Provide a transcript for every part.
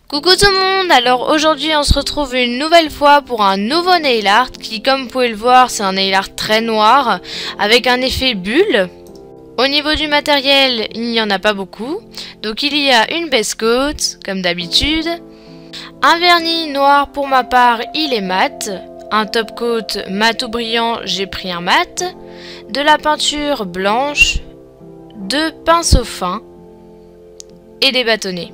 Coucou tout le monde, alors aujourd'hui on se retrouve une nouvelle fois pour un nouveau nail art qui, comme vous pouvez le voir, c'est un nail art très noir avec un effet bulle. Au niveau du matériel, il n'y en a pas beaucoup, donc il y a une base coat comme d'habitude, un vernis noir pour ma part, il est mat, un top coat mat ou brillant, j'ai pris un mat, de la peinture blanche, deux pinceaux fins et des bâtonnets.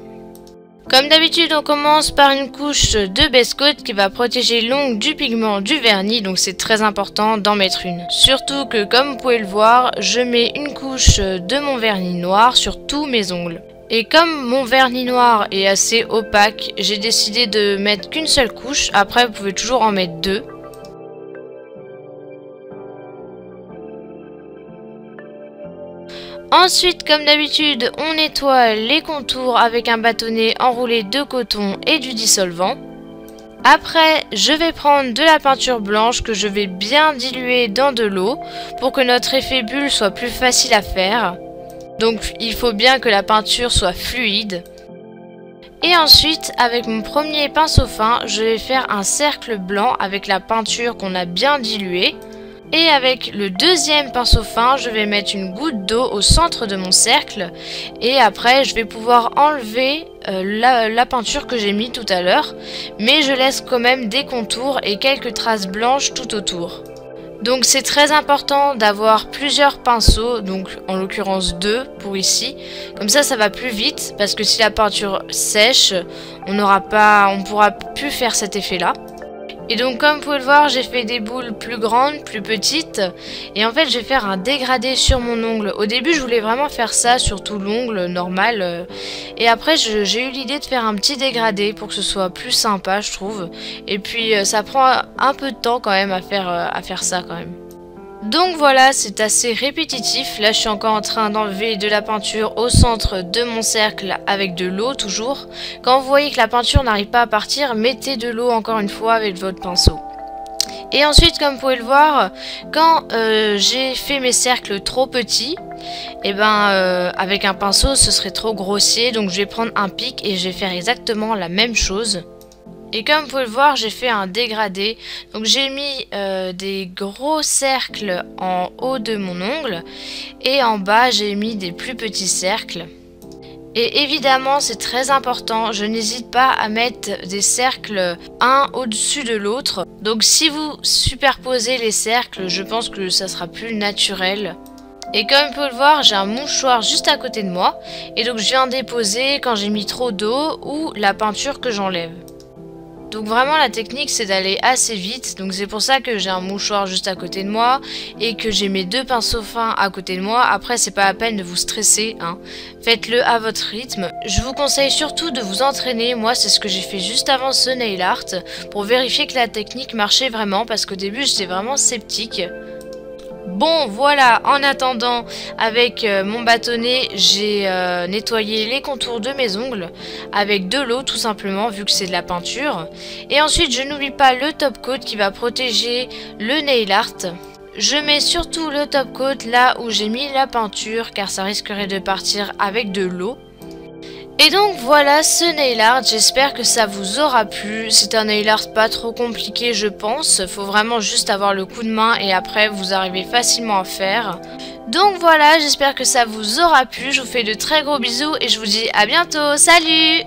Comme d'habitude, on commence par une couche de base coat qui va protéger l'ongle du pigment du vernis, donc c'est très important d'en mettre une. Surtout que, comme vous pouvez le voir, je mets une couche de mon vernis noir sur tous mes ongles. Et comme mon vernis noir est assez opaque, j'ai décidé de mettre qu'une seule couche, après vous pouvez toujours en mettre deux. Ensuite, comme d'habitude, on nettoie les contours avec un bâtonnet enroulé de coton et du dissolvant. Après, je vais prendre de la peinture blanche que je vais bien diluer dans de l'eau pour que notre effet bulle soit plus facile à faire. Donc, il faut bien que la peinture soit fluide. Et ensuite, avec mon premier pinceau fin, je vais faire un cercle blanc avec la peinture qu'on a bien diluée. Et avec le deuxième pinceau fin, je vais mettre une goutte d'eau au centre de mon cercle. Et après, je vais pouvoir enlever la peinture que j'ai mis tout à l'heure. Mais je laisse quand même des contours et quelques traces blanches tout autour. Donc c'est très important d'avoir plusieurs pinceaux, donc en l'occurrence deux pour ici. Comme ça va plus vite, parce que si la peinture sèche, on pourra plus faire cet effet-là. Et donc comme vous pouvez le voir, j'ai fait des boules plus grandes, plus petites. Et en fait je vais faire un dégradé sur mon ongle. Au début je voulais vraiment faire ça sur tout l'ongle normal. Et après j'ai eu l'idée de faire un petit dégradé pour que ce soit plus sympa je trouve. Et puis ça prend un peu de temps quand même à faire ça quand même. Donc voilà, c'est assez répétitif. Là je suis encore en train d'enlever de la peinture au centre de mon cercle avec de l'eau toujours. Quand vous voyez que la peinture n'arrive pas à partir, mettez de l'eau encore une fois avec votre pinceau. Et ensuite, comme vous pouvez le voir, quand j'ai fait mes cercles trop petits, et avec un pinceau ce serait trop grossier. Donc je vais prendre un pic et je vais faire exactement la même chose. Et comme vous pouvez le voir, j'ai fait un dégradé. Donc j'ai mis des gros cercles en haut de mon ongle. Et en bas, j'ai mis des plus petits cercles. Et évidemment, c'est très important. Je n'hésite pas à mettre des cercles un au-dessus de l'autre. Donc si vous superposez les cercles, je pense que ça sera plus naturel. Et comme vous pouvez le voir, j'ai un mouchoir juste à côté de moi. Et donc je viens déposer quand j'ai mis trop d'eau ou la peinture que j'enlève. Donc vraiment la technique c'est d'aller assez vite, donc c'est pour ça que j'ai un mouchoir juste à côté de moi et que j'ai mes deux pinceaux fins à côté de moi. Après c'est pas la peine de vous stresser, hein. Faites-le à votre rythme. Je vous conseille surtout de vous entraîner, moi c'est ce que j'ai fait juste avant ce nail art pour vérifier que la technique marchait vraiment parce qu'au début j'étais vraiment sceptique. Bon voilà, en attendant, avec mon bâtonnet, j'ai nettoyé les contours de mes ongles avec de l'eau tout simplement vu que c'est de la peinture. Et ensuite, je n'oublie pas le top coat qui va protéger le nail art. Je mets surtout le top coat là où j'ai mis la peinture car ça risquerait de partir avec de l'eau. Et donc voilà ce nail art, j'espère que ça vous aura plu. C'est un nail art pas trop compliqué je pense, faut vraiment juste avoir le coup de main et après vous arrivez facilement à faire. Donc voilà, j'espère que ça vous aura plu, je vous fais de très gros bisous et je vous dis à bientôt, salut!